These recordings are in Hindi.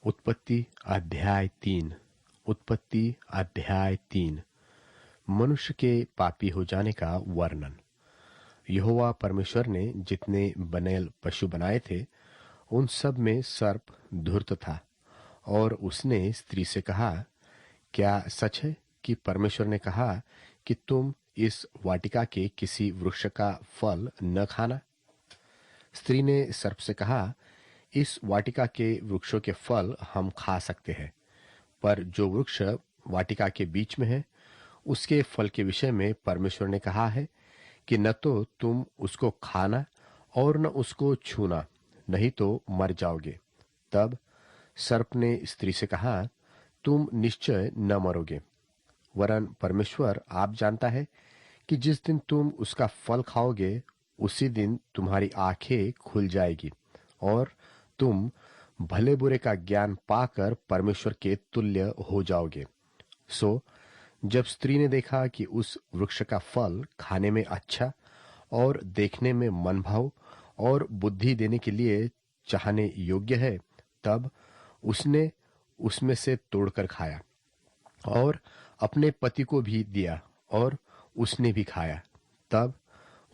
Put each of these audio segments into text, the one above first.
उत्पत्ति अध्याय 3। उत्पत्ति अध्याय 3। मनुष्य के पापी हो जाने का वर्णन। यहोवा परमेश्वर ने जितने बनेल पशु बनाए थे उन सब में सर्प धूर्त था, और उसने स्त्री से कहा, क्या सच है कि परमेश्वर ने कहा कि तुम इस वाटिका के किसी वृक्ष का फल न खाना? स्त्री ने सर्प से कहा, इस वाटिका के वृक्षों के फल हम खा सकते हैं, पर जो वृक्ष वाटिका के बीच में है उसके फल के विषय में परमेश्वर ने कहा है कि न तो तुम उसको खाना और न उसको छूना, नहीं तो मर जाओगे। तब सर्प ने स्त्री से कहा, तुम निश्चय न मरोगे, वरन परमेश्वर आप जानता है कि जिस दिन तुम उसका फल खाओगे उसी दिन तुम्हारी आंखें खुल जाएगी और तुम भले बुरे का ज्ञान पाकर परमेश्वर के तुल्य हो जाओगे। सो जब स्त्री ने देखा कि उस वृक्ष का फल खाने में अच्छा और देखने में मनभाव और बुद्धि देने के लिए चाहने योग्य है, तब उसने उसमें से तोड़कर खाया और अपने पति को भी दिया और उसने भी खाया। तब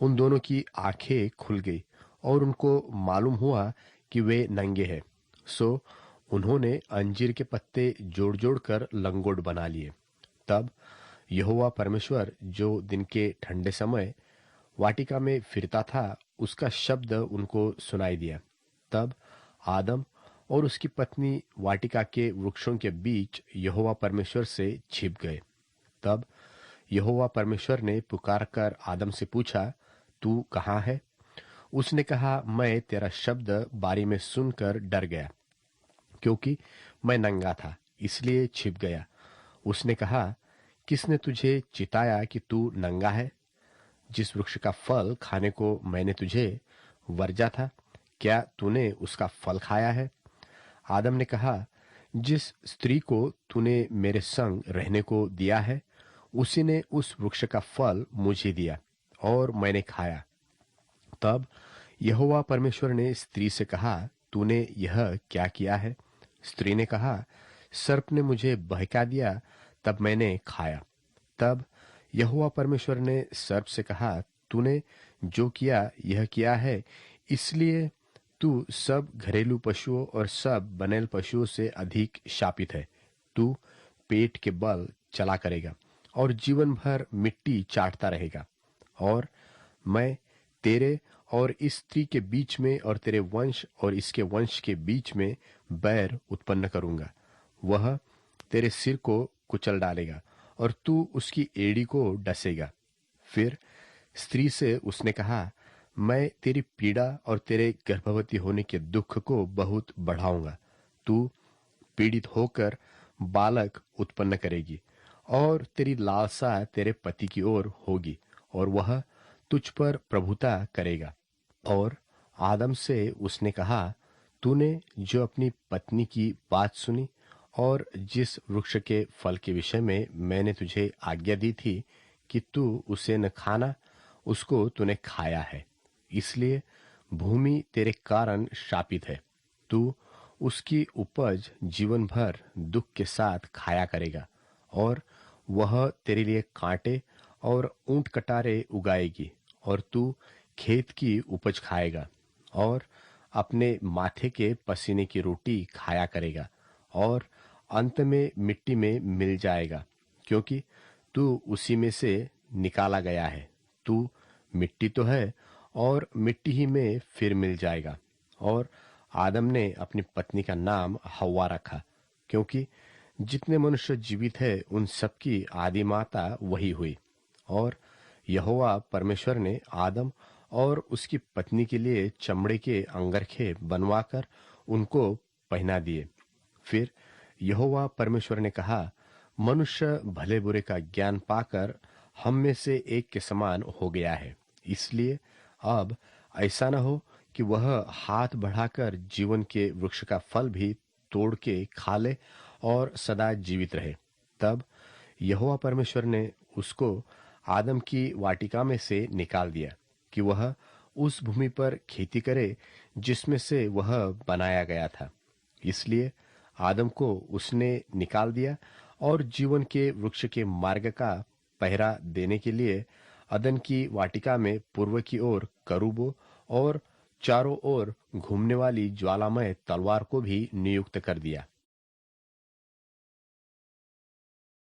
उन दोनों की आंखें खुल गई और उनको मालूम हुआ कि वे नंगे हैं। सो उन्होंने अंजीर के पत्ते जोड़ जोड़ कर लंगोट बना लिए। तब यहोवा परमेश्वर जो दिन के ठंडे समय वाटिका में फिरता था, उसका शब्द उनको सुनाई दिया। तब आदम और उसकी पत्नी वाटिका के वृक्षों के बीच यहोवा परमेश्वर से छिप गए। तब यहोवा परमेश्वर ने पुकारकर आदम से पूछा, तू कहाँ है? उसने कहा, मैं तेरा शब्द बारी में सुनकर डर गया, क्योंकि मैं नंगा था, इसलिए छिप गया। उसने कहा, किसने तुझे चिताया कि तू नंगा है? जिस वृक्ष का फल खाने को मैंने तुझे वर्जा था, क्या तूने उसका फल खाया है? आदम ने कहा, जिस स्त्री को तूने मेरे संग रहने को दिया है उसी ने उस वृक्ष का फल मुझे दिया और मैंने खाया। तब यहोवा परमेश्वर ने स्त्री से कहा, तूने यह क्या किया है? स्त्री ने कहा, सर्प ने मुझे बहका दिया, तब मैंने खाया। तब यहोवा परमेश्वर ने सर्प से कहा, तूने जो किया यह किया है, इसलिए तू सब घरेलू पशुओं और सब बनेल पशुओं से अधिक शापित है। तू पेट के बल चला करेगा और जीवन भर मिट्टी चाटता रहेगा। और मैं तेरे और इस स्त्री के बीच में और तेरे वंश और इसके वंश के बीच में बैर उत्पन्न करूंगा। वह तेरे सिर को कुचल डालेगा और तू उसकी एड़ी को डसेगा। फिर स्त्री से उसने कहा, मैं तेरी पीड़ा और तेरे गर्भवती होने के दुख को बहुत बढ़ाऊंगा। तू पीड़ित होकर बालक उत्पन्न करेगी और तेरी लालसा तेरे पति की ओर होगी और वह तुझ पर प्रभुता करेगा। और आदम से उसने कहा, तूने जो अपनी पत्नी की बात सुनी और जिस वृक्ष के फल के विषय में मैंने तुझे आज्ञा दी थी कि तू उसे न खाना, उसको तूने खाया है, इसलिए भूमि तेरे कारण शापित है। तू उसकी उपज जीवन भर दुख के साथ खाया करेगा और वह तेरे लिए कांटे और ऊंट कटारे उगाएगी और तू खेत की उपज खाएगा और अपने माथे के पसीने की रोटी खाया करेगा और अंत में मिट्टी में मिल जाएगा, क्योंकि तू उसी में से निकाला गया है। तू मिट्टी तो है और मिट्टी ही में फिर मिल जाएगा। और आदम ने अपनी पत्नी का नाम हव्वा रखा, क्योंकि जितने मनुष्य जीवित है उन सबकी आदि माता वही हुई। और यहोवा परमेश्वर ने आदम और उसकी पत्नी के लिए चमड़े के अंगरखे बनवाकर उनको पहना दिए। फिर यहोवा परमेश्वर ने कहा, मनुष्य भले बुरे का ज्ञान पाकर हम में से एक के समान हो गया है, इसलिए अब ऐसा न हो कि वह हाथ बढ़ाकर जीवन के वृक्ष का फल भी तोड़ के खा ले और सदा जीवित रहे। तब यहोवा परमेश्वर ने उसको आदम की वाटिका में से निकाल दिया कि वह उस भूमि पर खेती करे जिसमें से वह बनाया गया था। इसलिए आदम को उसने निकाल दिया और जीवन के वृक्ष के मार्ग का पहरा देने के लिए अदन की वाटिका में पूर्व की ओर करूबों और चारों ओर घूमने वाली ज्वालामय तलवार को भी नियुक्त कर दिया।